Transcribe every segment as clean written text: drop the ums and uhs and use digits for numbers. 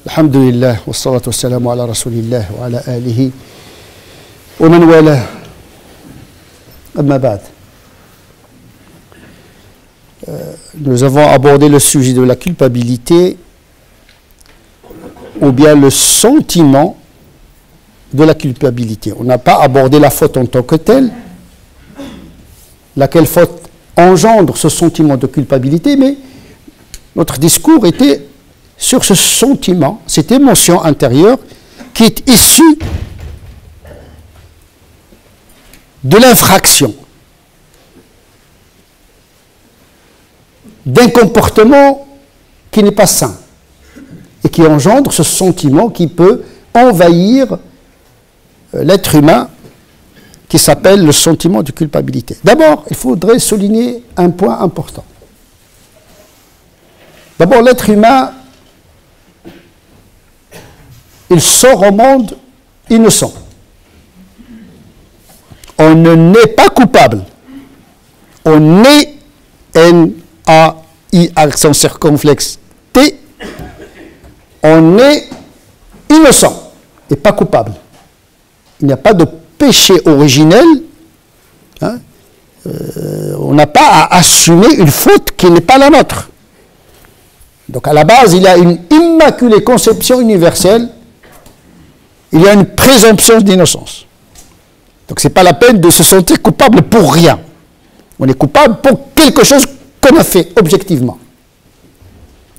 Alhamdulillah, wa salatu wa salamu ala rasulillah wa ala alihi wa man wala. Amma ba'd. Nous avons abordé le sujet de la culpabilité ou bien le sentiment de la culpabilité. On n'a pas abordé la faute en tant que telle, laquelle faute engendre ce sentiment de culpabilité, mais notre discours était sur ce sentiment, cette émotion intérieure qui est issue de l'infraction, d'un comportement qui n'est pas sain et qui engendre ce sentiment qui peut envahir l'être humain qui s'appelle le sentiment de culpabilité. D'abord, il faudrait souligner un point important. D'abord, l'être humain, il sort au monde innocent. On ne naît pas coupable. On naît, N-A-I, accent circonflexe, T, on est innocent et pas coupable. Il n'y a pas de péché originel. Hein, on n'a pas à assumer une faute qui n'est pas la nôtre. Donc à la base, il y a une immaculée conception universelle. Il y a une présomption d'innocence. Donc ce n'est pas la peine de se sentir coupable pour rien. On est coupable pour quelque chose qu'on a fait objectivement.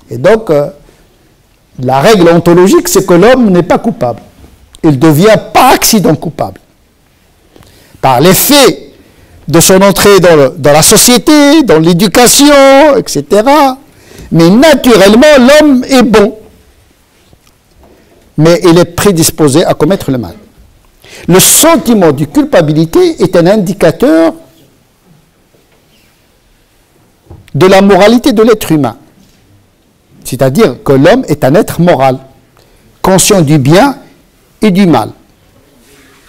Et donc, la règle ontologique, c'est que l'homme n'est pas coupable. Il ne devient par accident coupable. Par l'effet de son entrée dans la société, dans l'éducation, etc. Mais naturellement, l'homme est bon. Mais il est prédisposé à commettre le mal. Le sentiment de culpabilité est un indicateur de la moralité de l'être humain. C'est-à-dire que l'homme est un être moral, conscient du bien et du mal.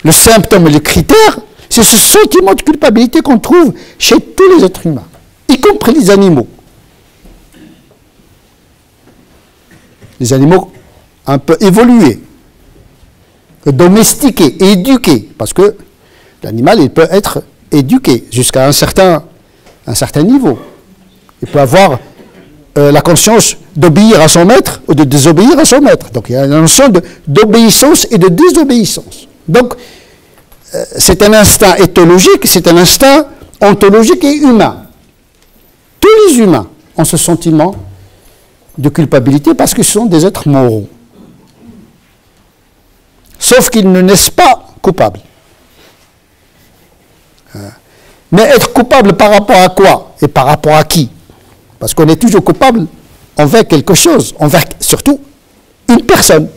Le symptôme et le critère, c'est ce sentiment de culpabilité qu'on trouve chez tous les êtres humains, y compris les animaux. Les animaux un peu évolués, domestiqués, éduqués, parce que l'animal, il peut être éduqué jusqu'à un certain niveau. Il peut avoir la conscience d'obéir à son maître ou de désobéir à son maître. Donc il y a une notion d'obéissance et de désobéissance. Donc c'est un instinct éthologique, c'est un instinct ontologique et humain. Tous les humains ont ce sentiment de culpabilité parce qu'ils sont des êtres moraux. Sauf qu'ils ne naissent pas coupables. Mais être coupable par rapport à quoi? Et par rapport à qui? Parce qu'on est toujours coupable envers quelque chose, envers surtout une personne.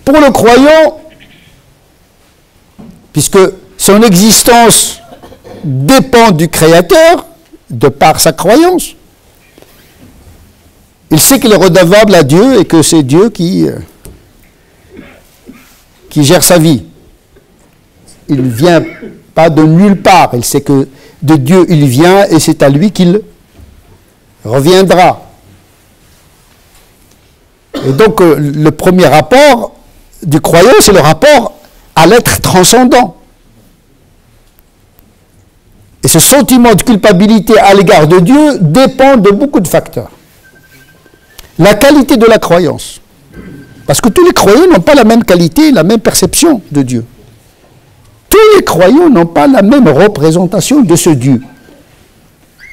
Pour le croyant, puisque son existence dépend du Créateur, de par sa croyance, il sait qu'il est redevable à Dieu et que c'est Dieu qui gère sa vie. Il ne vient pas de nulle part. Il sait que de Dieu il vient et c'est à lui qu'il reviendra. Et donc le premier rapport du croyant, c'est le rapport à l'être transcendant. Et ce sentiment de culpabilité à l'égard de Dieu dépend de beaucoup de facteurs. La qualité de la croyance. Parce que tous les croyants n'ont pas la même qualité, la même perception de Dieu. Tous les croyants n'ont pas la même représentation de ce Dieu.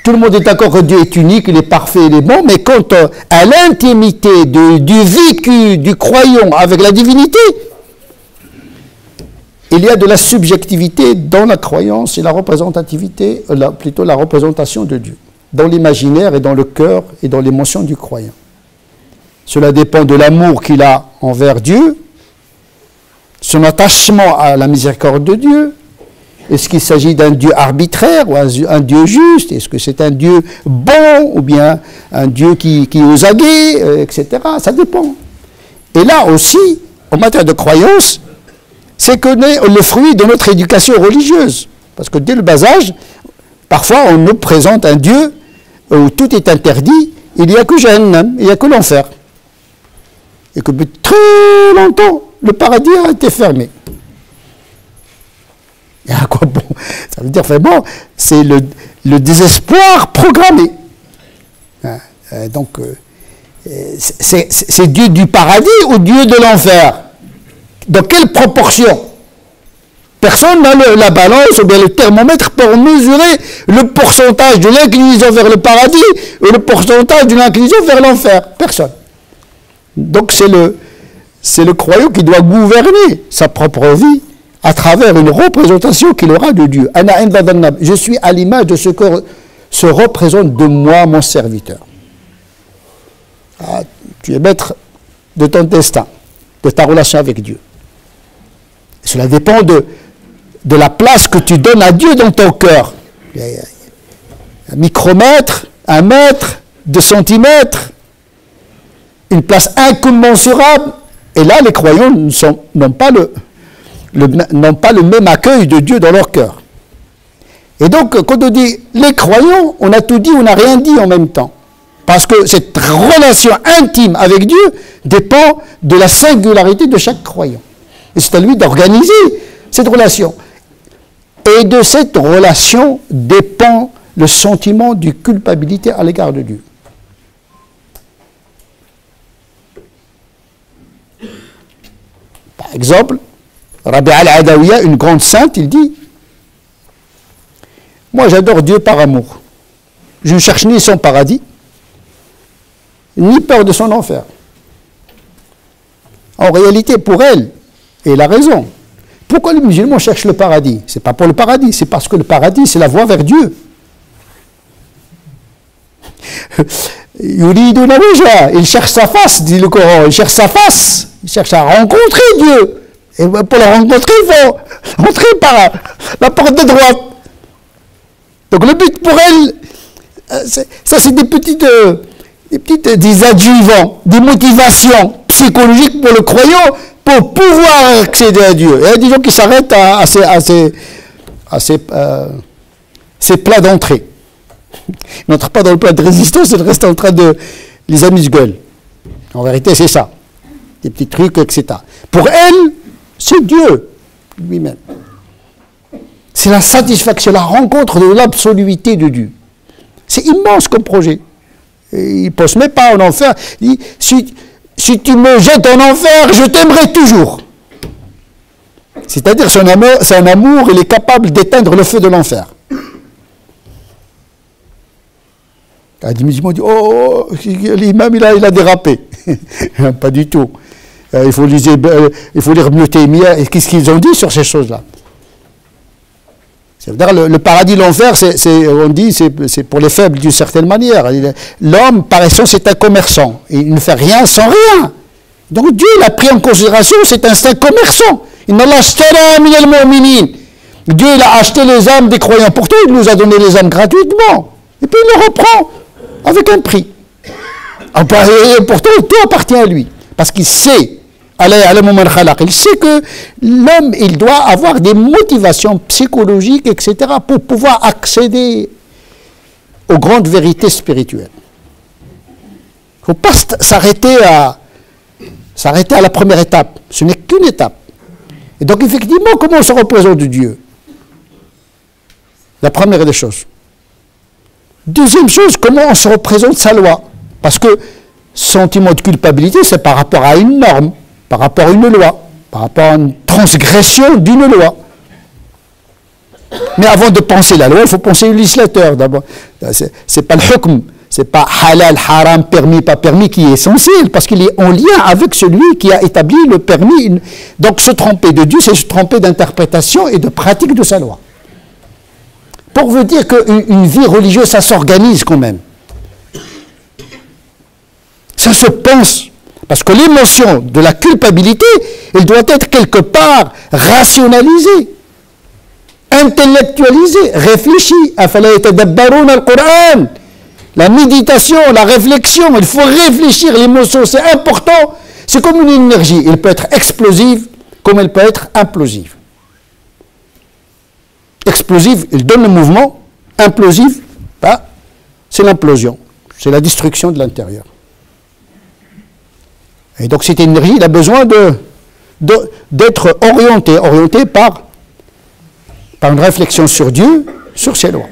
Tout le monde est d'accord que Dieu est unique, il est parfait, il est bon, mais quant à l'intimité du vécu du croyant avec la divinité, il y a de la subjectivité dans la croyance et la représentativité, plutôt la représentation de Dieu, dans l'imaginaire et dans le cœur et dans l'émotion du croyant. Cela dépend de l'amour qu'il a envers Dieu, son attachement à la miséricorde de Dieu. Est-ce qu'il s'agit d'un Dieu arbitraire ou un Dieu juste? Est-ce que c'est un Dieu bon ou bien un Dieu qui est aux aguets, etc. Ça dépend. Et là aussi, en matière de croyance, c'est que le fruit de notre éducation religieuse. Parce que dès le bas âge, parfois on nous présente un Dieu où tout est interdit, il n'y a que Jahannam, il n'y a que l'enfer. et que depuis très longtemps, le paradis a été fermé. Et à quoi bon? Ça veut dire vraiment, c'est le désespoir programmé. Donc, c'est Dieu du paradis ou Dieu de l'enfer? Dans quelle proportion? Personne n'a la balance ou bien le thermomètre pour mesurer le pourcentage de l'inclinaison vers le paradis et le pourcentage de l'inclinaison vers l'enfer. Personne. Donc c'est le croyant qui doit gouverner sa propre vie à travers une représentation qu'il aura de Dieu. Je suis à l'image de ce que se représente de moi mon serviteur. Ah, tu es maître de ton destin, de ta relation avec Dieu. Cela dépend de la place que tu donnes à Dieu dans ton cœur. Un micromètre, 1 mètre, 2 centimètres, une place incommensurable. Et là, les croyants n'ont pas le même accueil de Dieu dans leur cœur. Et donc, quand on dit les croyants, on a tout dit, on n'a rien dit en même temps. Parce que cette relation intime avec Dieu dépend de la singularité de chaque croyant. Et c'est à lui d'organiser cette relation. Et de cette relation dépend le sentiment de culpabilité à l'égard de Dieu. Par exemple, Rabbi al-Adawiya, une grande sainte, il dit « Moi j'adore Dieu par amour. Je ne cherche ni son paradis, ni peur de son enfer. » En réalité, pour elle, et elle a raison. Pourquoi les musulmans cherchent le paradis? Ce n'est pas pour le paradis, c'est parce que le paradis, c'est la voie vers Dieu. Il cherche sa face, dit le Coran, il cherche sa face, il cherche à rencontrer Dieu. Et pour le rencontrer, il faut entrer par la porte de droite. Donc le but pour elle, ça c'est des adjuvants, des motivations psychologiques pour le croyant, pour pouvoir accéder à Dieu. Et il y a des gens qui s'arrêtent à ces plats d'entrée. Ils n'entrent pas dans le plat de résistance, ils restent en train de les amuse-gueules. En vérité, c'est ça. Des petits trucs, etc. Pour elle, c'est Dieu lui-même. C'est la satisfaction, la rencontre de l'absoluité de Dieu. C'est immense comme projet. Et il ne pense même pas en enfer. Il dit, si tu me jettes en enfer, je t'aimerai toujours. C'est-à-dire son amour, il est capable d'éteindre le feu de l'enfer. Les musulmans disent, oh, l'imam il a dérapé. Pas du tout. Il faut lire Ibn Taymiyyah. Et qu'est-ce qu'ils ont dit sur ces choses-là? C'est-à-dire le paradis, l'enfer, on dit, c'est pour les faibles d'une certaine manière. L'homme, par essence, c'est un commerçant. Il ne fait rien sans rien. Donc Dieu l'a pris en considération cet instinct commerçant. Dieu il a acheté les âmes des croyants. Pourtant, il nous a donné les âmes gratuitement. Et puis il les reprend avec un prix. Et pourtant, tout appartient à lui. Parce qu'il sait, il sait que l'homme, il doit avoir des motivations psychologiques, etc., pour pouvoir accéder aux grandes vérités spirituelles. Il ne faut pas s'arrêter à la première étape. Ce n'est qu'une étape. Et donc, effectivement, comment on se représente de Dieu? La première des choses. Deuxième chose, comment on se représente sa loi? Parce que sentiment de culpabilité, c'est par rapport à une norme, par rapport à une loi, par rapport à une transgression d'une loi. Mais avant de penser la loi, il faut penser le législateur d'abord. C'est pas le hukm, c'est pas halal, haram, permis, pas permis qui est essentiel, parce qu'il est en lien avec celui qui a établi le permis. Donc se tromper de Dieu, c'est se tromper d'interprétation et de pratique de sa loi. Pour vous dire qu'une vie religieuse, ça s'organise quand même. Ça se pense. Parce que l'émotion de la culpabilité, elle doit être quelque part rationalisée, intellectualisée, réfléchie. La méditation, la réflexion, il faut réfléchir. L'émotion, c'est important. C'est comme une énergie. Elle peut être explosive comme elle peut être implosive. Explosive, il donne le mouvement. Implosive, c'est l'implosion. C'est la destruction de l'intérieur. Et donc cette énergie, il a besoin d'être orienté par une réflexion sur Dieu, sur ses lois.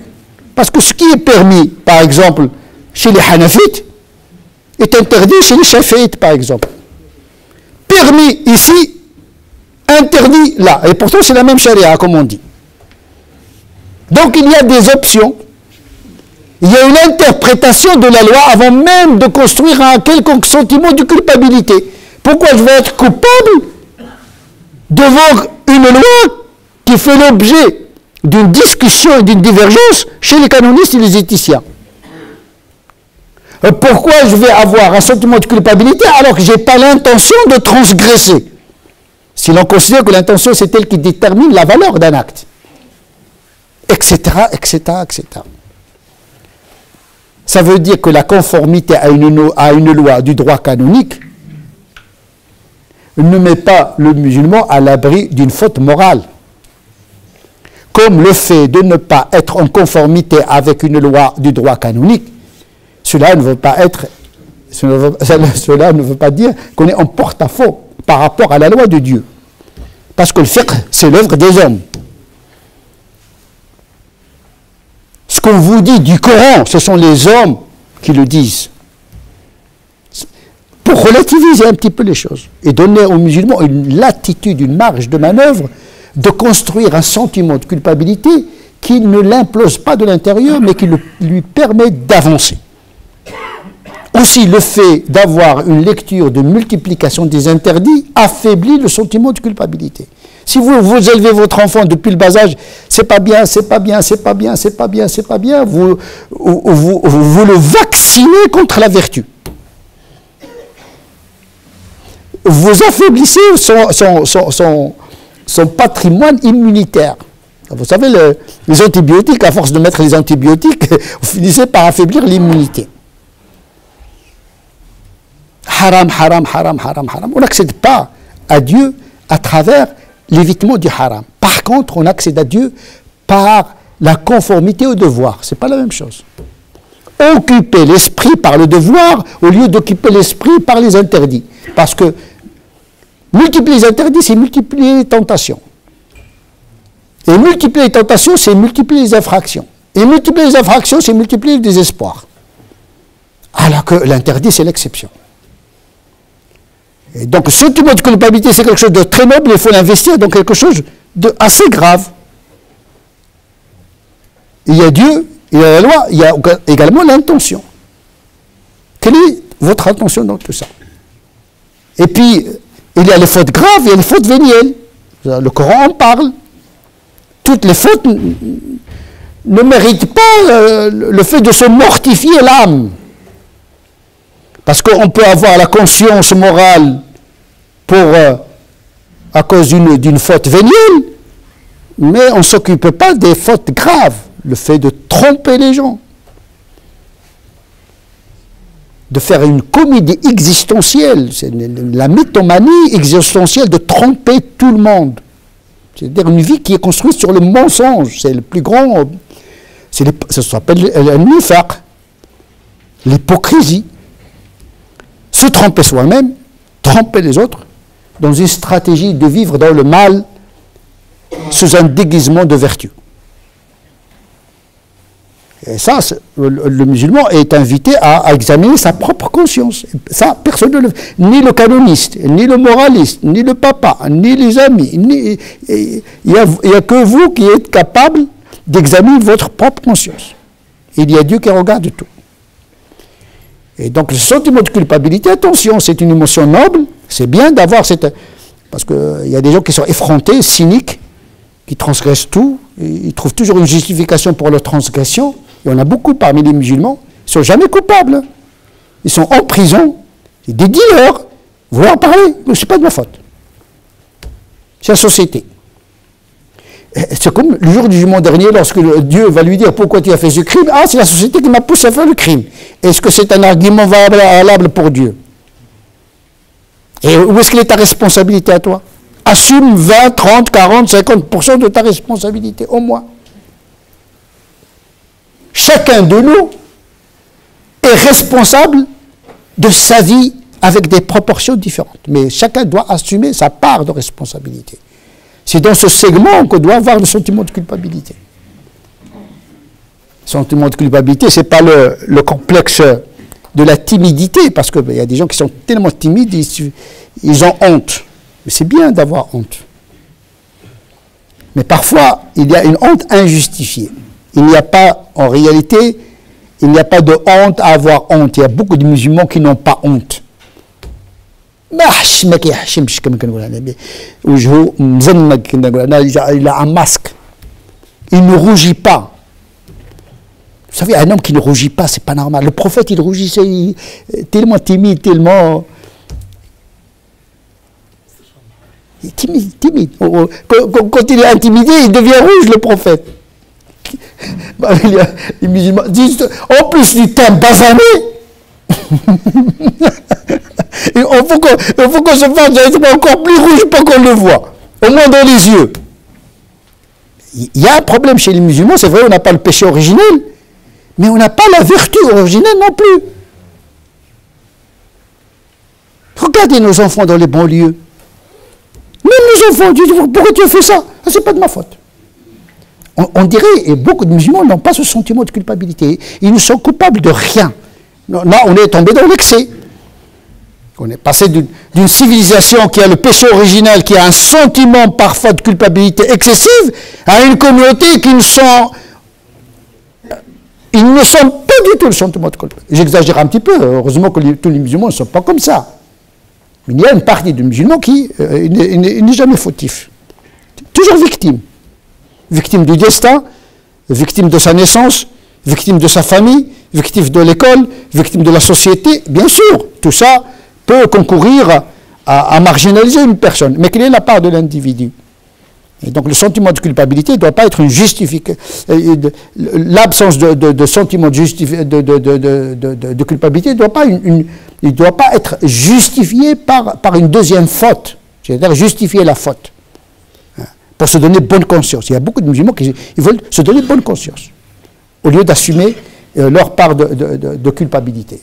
Parce que ce qui est permis, par exemple, chez les Hanafites, est interdit chez les Shafi'ites, par exemple. Permis ici, interdit là. Et pourtant, c'est la même charia, comme on dit. Donc, il y a des options. Il y a une interprétation de la loi avant même de construire un quelconque sentiment de culpabilité. Pourquoi je vais être coupable devant une loi qui fait l'objet d'une discussion et d'une divergence chez les canonistes et les éthiciens? Pourquoi je vais avoir un sentiment de culpabilité alors que je n'ai pas l'intention de transgresser? Si l'on considère que l'intention c'est elle qui détermine la valeur d'un acte, etc., etc., etc. Ça veut dire que la conformité à une loi du droit canonique ne met pas le musulman à l'abri d'une faute morale. Comme le fait de ne pas être en conformité avec une loi du droit canonique, cela ne veut pas dire qu'on est en porte-à-faux par rapport à la loi de Dieu. Parce que le fiqh, c'est l'œuvre des hommes. Ce qu'on vous dit du Coran, ce sont les hommes qui le disent. Pour relativiser un petit peu les choses et donner aux musulmans une latitude, une marge de manœuvre, de construire un sentiment de culpabilité qui ne l'implose pas de l'intérieur, mais qui lui permet d'avancer. Aussi, le fait d'avoir une lecture de multiplication des interdits affaiblit le sentiment de culpabilité. Si vous élevez votre enfant depuis le bas âge, c'est pas bien, c'est pas bien, c'est pas bien, c'est pas bien, c'est pas bien, vous le vaccinez contre la vertu. Vous affaiblissez son patrimoine immunitaire. Vous savez, les antibiotiques, à force de mettre les antibiotiques, vous finissez par affaiblir l'immunité. Haram, haram, haram, haram, haram. On n'accède pas à Dieu à travers l'évitement du haram. Par contre, on accède à Dieu par la conformité au devoir. Ce n'est pas la même chose. Occuper l'esprit par le devoir au lieu d'occuper l'esprit par les interdits. Parce que multiplier les interdits, c'est multiplier les tentations. Et multiplier les tentations, c'est multiplier les infractions. Et multiplier les infractions, c'est multiplier le désespoir. Alors que l'interdit, c'est l'exception. Et donc, ce sentiment de culpabilité, c'est quelque chose de très noble, il faut l'investir dans quelque chose d'assez grave. Il y a Dieu, il y a la loi, il y a également l'intention. Quelle est votre intention dans tout ça? Et puis, il y a les fautes graves, il y a les fautes vénielles. Le Coran en parle. Toutes les fautes ne méritent pas le fait de se mortifier l'âme. Parce qu'on peut avoir la conscience morale à cause d'une faute vénielle, mais on ne s'occupe pas des fautes graves. Le fait de tromper les gens, de faire une comédie existentielle, c'est la mythomanie existentielle de tromper tout le monde. C'est-à-dire une vie qui est construite sur le mensonge. C'est le plus grand, ça s'appelle le nifaq, l'hypocrisie. Se tromper soi-même, tromper les autres, dans une stratégie de vivre dans le mal sous un déguisement de vertu. Et ça, le musulman est invité à examiner sa propre conscience. Ça, personne ne le fait. Ni le canoniste, ni le moraliste, ni le papa, ni les amis. Il n'y a que vous qui êtes capable d'examiner votre propre conscience. Il y a Dieu qui regarde tout. Et donc, le sentiment de culpabilité, attention, c'est une émotion noble. C'est bien d'avoir cette... Parce qu'il y a des gens qui sont effrontés, cyniques, qui transgressent tout. Ils trouvent toujours une justification pour leur transgression. Il y en a beaucoup parmi les musulmans. Ils ne sont jamais coupables. Ils sont en prison. C'est des dealers. Vous leur parlez, mais ce n'est pas de ma faute. C'est la société. C'est comme le jour du jugement dernier, lorsque Dieu va lui dire pourquoi tu as fait ce crime. Ah, c'est la société qui m'a poussé à faire le crime. Est-ce que c'est un argument valable pour Dieu? Et où est-ce qu'elle est ta responsabilité à toi? Assume 20, 30, 40, 50% de ta responsabilité, au moins. Chacun de nous est responsable de sa vie avec des proportions différentes. Mais chacun doit assumer sa part de responsabilité. C'est dans ce segment qu'on doit avoir le sentiment de culpabilité. Le sentiment de culpabilité, ce n'est pas le complexe de la timidité, parce qu'il y a des gens qui sont tellement timides, ils ont honte. Mais c'est bien d'avoir honte. Mais parfois, il y a une honte injustifiée. Il n'y a pas, en réalité, il n'y a pas de honte à avoir honte. Il y a beaucoup de musulmans qui n'ont pas honte. Il a un masque. Il ne rougit pas. Vous savez, un homme qui ne rougit pas, c'est pas normal. Le prophète, il rougissait tellement timide, tellement... Timide. Quand il est intimidé, il devient rouge, le prophète. Les musulmans disent, en plus du thème basané, il faut qu'on se fasse encore plus rouge pour qu'on le voit, au moins dans les yeux. Il y a un problème chez les musulmans, c'est vrai, on n'a pas le péché originel, mais on n'a pas la vertu originelle non plus. Regardez nos enfants dans les banlieues. Même nos enfants, pourquoi tu as fait ça? Ah, c'est pas de ma faute. On dirait, et beaucoup de musulmans n'ont pas ce sentiment de culpabilité. Ils ne sont coupables de rien. Là, on est tombé dans l'excès. On est passé d'une civilisation qui a le péché originel, qui a un sentiment parfois de culpabilité excessive, à une communauté qui ne sont... Ils ne sont pas du tout le sentiment de culpabilité. J'exagère un petit peu, heureusement que tous les musulmans ne sont pas comme ça. Mais il y a une partie de musulmans qui n'est jamais fautif. Toujours victime. Victime du destin, victime de sa naissance, victime de sa famille, victime de l'école, victime de la société. Bien sûr, tout ça peut concourir à marginaliser une personne. Mais quelle est la part de l'individu? Et donc le sentiment de culpabilité ne doit pas être une justification. L'absence de sentiment de culpabilité ne doit pas être justifié par une deuxième faute. C'est-à-dire justifier la faute. Pour se donner bonne conscience. Il y a beaucoup de musulmans qui veulent se donner bonne conscience, au lieu d'assumer leur part de culpabilité.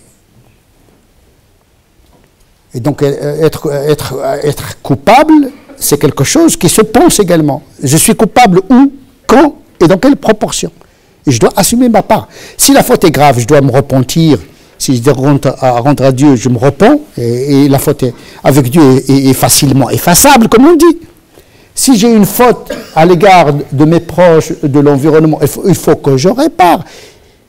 Et donc être coupable, c'est quelque chose qui se pense également. Je suis coupable où, quand et dans quelle proportion. Et je dois assumer ma part. Si la faute est grave, je dois me repentir. Si je dois rendre à Dieu, je me repens. Et la faute avec Dieu est facilement effaçable, comme on dit. Si j'ai une faute à l'égard de mes proches, de l'environnement, il faut que je répare.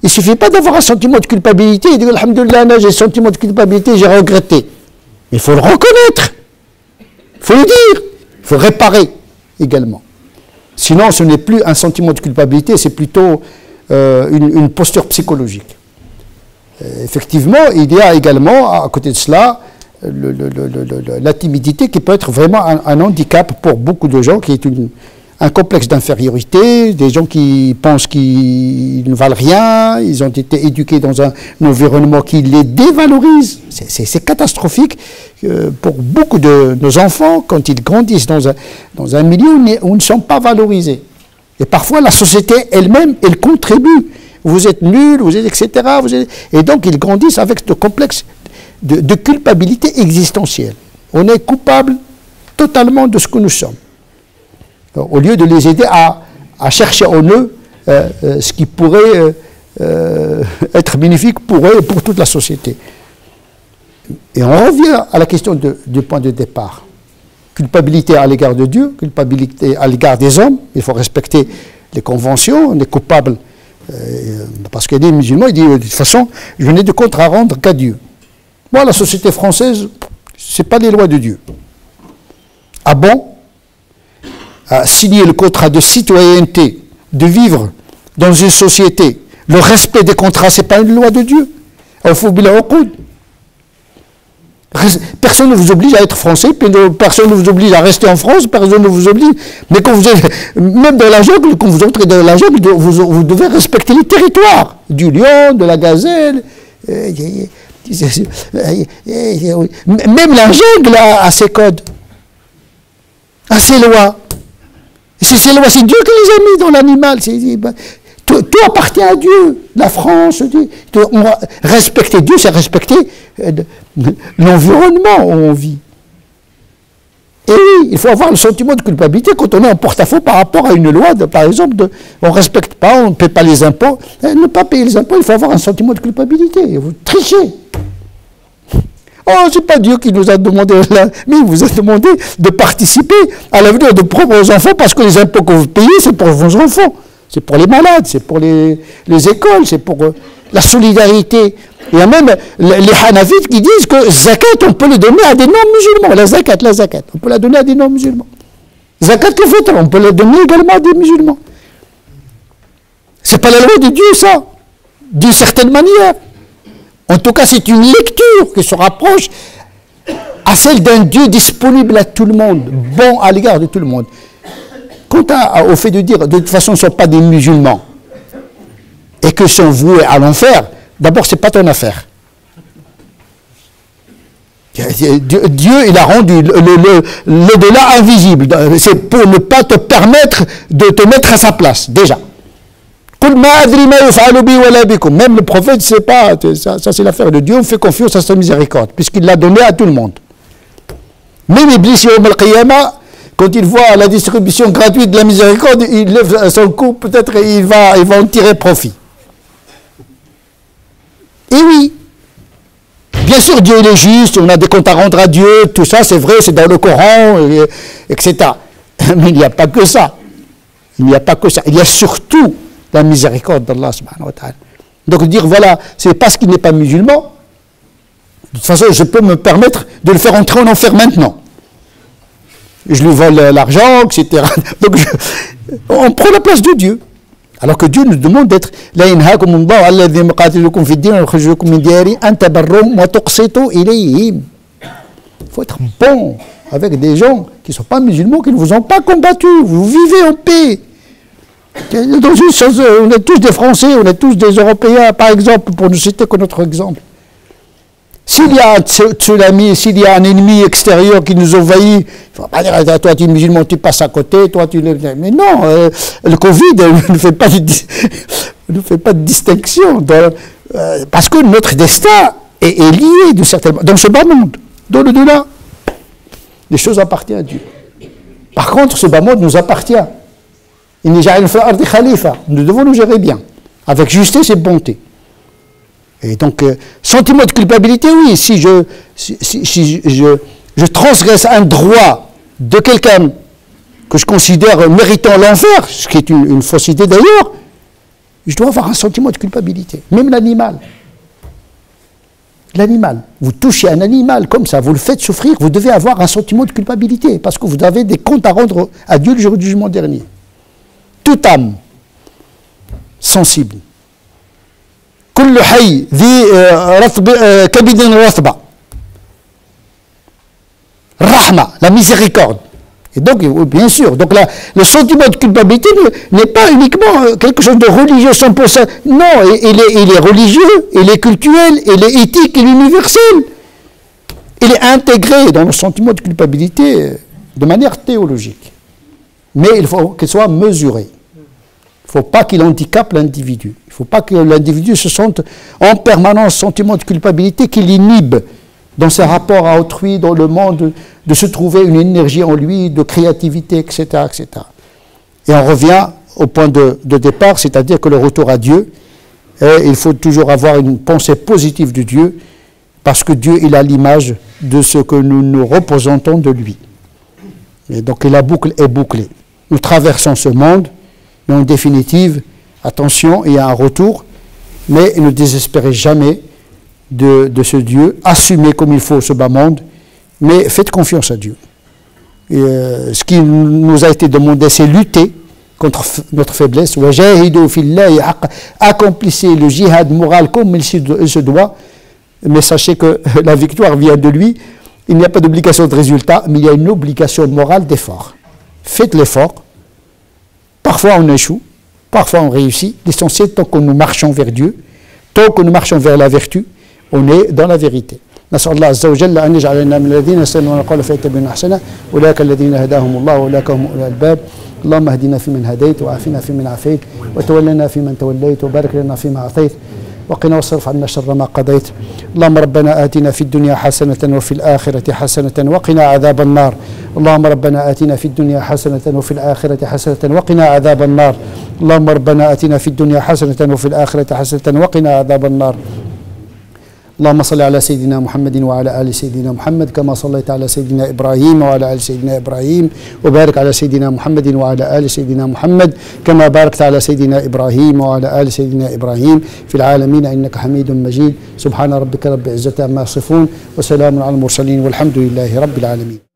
Il ne suffit pas d'avoir un sentiment de culpabilité et de dire, alhamdoulilah, j'ai un sentiment de culpabilité, j'ai regretté. Il faut le reconnaître. Il faut le dire. Il faut réparer également. Sinon, ce n'est plus un sentiment de culpabilité, c'est plutôt une posture psychologique. Effectivement, il y a également, à côté de cela, la timidité qui peut être vraiment un handicap pour beaucoup de gens, qui est un complexe d'infériorité, des gens qui pensent qu'ils ne valent rien, ils ont été éduqués dans un environnement qui les dévalorise. C'est catastrophique pour beaucoup de nos enfants quand ils grandissent dans un milieu où ils ne sont pas valorisés. Et parfois la société elle-même, elle contribue. Vous êtes nuls, vous êtes etc. Et donc ils grandissent avec ce complexe de culpabilité existentielle. On est coupable totalement de ce que nous sommes. Au lieu de les aider à chercher en eux ce qui pourrait être bénéfique pour eux et pour toute la société. Et on revient à la question du point de départ. Culpabilité à l'égard de Dieu, culpabilité à l'égard des hommes. Il faut respecter les conventions, on est coupable. Parce qu'il y a des musulmans, ils disent de toute façon, je n'ai de compte à rendre qu'à Dieu. Moi, la société française, ce n'est pas les lois de Dieu. Ah bon? Signer le contrat de citoyenneté, de vivre dans une société, le respect des contrats, ce n'est pas une loi de Dieu. Personne ne vous oblige à être français, personne ne vous oblige à rester en France, personne ne vous oblige. Mais quand vous êtes, même dans la jungle, quand vous entrez dans la jungle, vous devez respecter les territoires du lion, de la gazelle. Même la jungle a ses codes, a ses lois. Et c'est ces lois, c'est Dieu qui les a mis dans l'animal. Tout appartient à Dieu. La France, respecter Dieu, c'est respecter l'environnement où on vit. Et oui, il faut avoir le sentiment de culpabilité quand on est en porte-à-faux par rapport à une loi, par exemple, on ne respecte pas, on ne paie pas les impôts. Ne pas payer les impôts, il faut avoir un sentiment de culpabilité. Vous trichez. Oh, c'est pas Dieu qui nous a demandé, mais il vous a demandé de participer à l'avenir de propres enfants parce que les impôts que vous payez, c'est pour vos enfants. C'est pour les malades, c'est pour les écoles, c'est pour la solidarité. Il y a même les Hanafites qui disent que zakat, on peut le donner à des non-musulmans. La zakat, on peut la donner à des non-musulmans. Zakat le fitr, on peut la donner également à des musulmans. C'est pas la loi de Dieu, ça, d'une certaine manière. En tout cas, c'est une lecture qui se rapproche à celle d'un Dieu disponible à tout le monde, bon à l'égard de tout le monde. Quant au fait de dire, de toute façon, ce ne sont pas des musulmans, et que sont voués à l'enfer, d'abord, ce n'est pas ton affaire. Dieu, il a rendu l'au-delà invisible. C'est pour ne pas te permettre de te mettre à sa place, déjà. Même le prophète ne sait pas, ça c'est l'affaire de Dieu, on fait confiance à sa miséricorde, puisqu'il l'a donné à tout le monde. Même Iblis, quand il voit la distribution gratuite de la miséricorde, il lève son cou, peut-être il va en tirer profit. Et oui, bien sûr, Dieu il est juste, on a des comptes à rendre à Dieu, tout ça c'est vrai, c'est dans le Coran, etc. Mais il n'y a pas que ça. Il n'y a pas que ça. Il y a surtout la miséricorde d'Allah subhanahu wa ta'ala. Donc dire, voilà, c'est parce qu'il n'est pas musulman, de toute façon, je peux me permettre de le faire entrer en enfer maintenant. Je lui vole l'argent, etc. Donc, on prend la place de Dieu. Alors que Dieu nous demande d'être il faut être bon avec des gens qui ne sont pas musulmans, qui ne vous ont pas combattu. Vous vivez en paix. Dans une chose, on est tous des Français, on est tous des Européens, par exemple, pour ne citer que notre exemple. S'il y a un tsunami, s'il y a un ennemi extérieur qui nous envahit, il ne faut pas dire, toi tu es musulman, tu passes à côté, toi tu... Mais non, le Covid ne fait pas de distinction, parce que notre destin est lié de certaines... Dans ce bas monde, dans le delà, les choses appartiennent à Dieu. Par contre, ce bas monde nous appartient. Nous devons nous gérer bien, avec justesse et bonté. Et donc, sentiment de culpabilité, oui, si je transgresse un droit de quelqu'un que je considère méritant l'enfer, ce qui est une fausse idée d'ailleurs, je dois avoir un sentiment de culpabilité. Même l'animal. L'animal. Vous touchez un animal comme ça, vous le faites souffrir, vous devez avoir un sentiment de culpabilité, parce que vous avez des comptes à rendre à Dieu le jour du jugement dernier. Toute âme sensible. كل حي ذي كبد رطبة Rahma, la miséricorde. Et donc, bien sûr, donc le sentiment de culpabilité n'est pas uniquement quelque chose de religieux 100%. Non, il est religieux, il est cultuel, il est éthique, il est universel. Il est intégré dans le sentiment de culpabilité de manière théologique. Mais il faut qu'il soit mesuré. Il ne faut pas qu'il handicape l'individu. Il ne faut pas que l'individu se sente en permanence sentiment de culpabilité qui l'inhibe dans ses rapports à autrui, dans le monde, de se trouver une énergie en lui, de créativité, etc. etc. Et on revient au point de départ, c'est-à-dire que le retour à Dieu, il faut toujours avoir une pensée positive de Dieu, parce que Dieu, il a l'image de ce que nous nous représentons de lui. Et donc la boucle est bouclée. Nous traversons ce monde, mais en définitive, attention, il y a un retour, mais ne désespérez jamais de ce Dieu, assumez comme il faut ce bas monde, mais faites confiance à Dieu. Et, ce qui nous a été demandé, c'est lutter contre notre faiblesse. Accomplissez le djihad moral comme il se doit, mais sachez que la victoire vient de lui. Il n'y a pas d'obligation de résultat, mais il y a une obligation morale d'effort. Faites l'effort. Parfois on échoue, parfois on réussit. L'essentiel, tant que nous marchons vers Dieu, tant que nous marchons vers la vertu, on est dans la vérité. نسأل الله عز وجل أن يجعلنا من الذين يستمعون القول فيتبعون أحسنه أولئك الذين هداهم الله وأولئك هم أولو الألباب اللهم اهدنا فيمن هديت، وعافنا فيمن عافيت، وتولنا فيمن توليت، وبارك لنا فيما أعطيت، وقنا واصرف عنا شر ما قضيت. اللهم ربنا آتنا في الدنيا حسنة وفي الآخرة حسنة وقنا عذاب النار. اللهم ربنا آتنا في الدنيا حسنة وفي الآخرة حسنة وقنا عذاب النار. اللهم ربنا آتنا في الدنيا حسنة وفي الآخرة حسنة وقنا عذاب النار. اللهم صل على سيدنا محمد وعلى آل سيدنا محمد كما صليت على سيدنا إبراهيم وعلى آل سيدنا إبراهيم، وبارك على سيدنا محمد وعلى آل سيدنا محمد كما باركت على سيدنا إبراهيم وعلى آل سيدنا إبراهيم في العالمين إنك حميد مجيد. سبحان ربك رب العزة عما يصفون، وسلام على المرسلين، والحمد لله رب العالمين.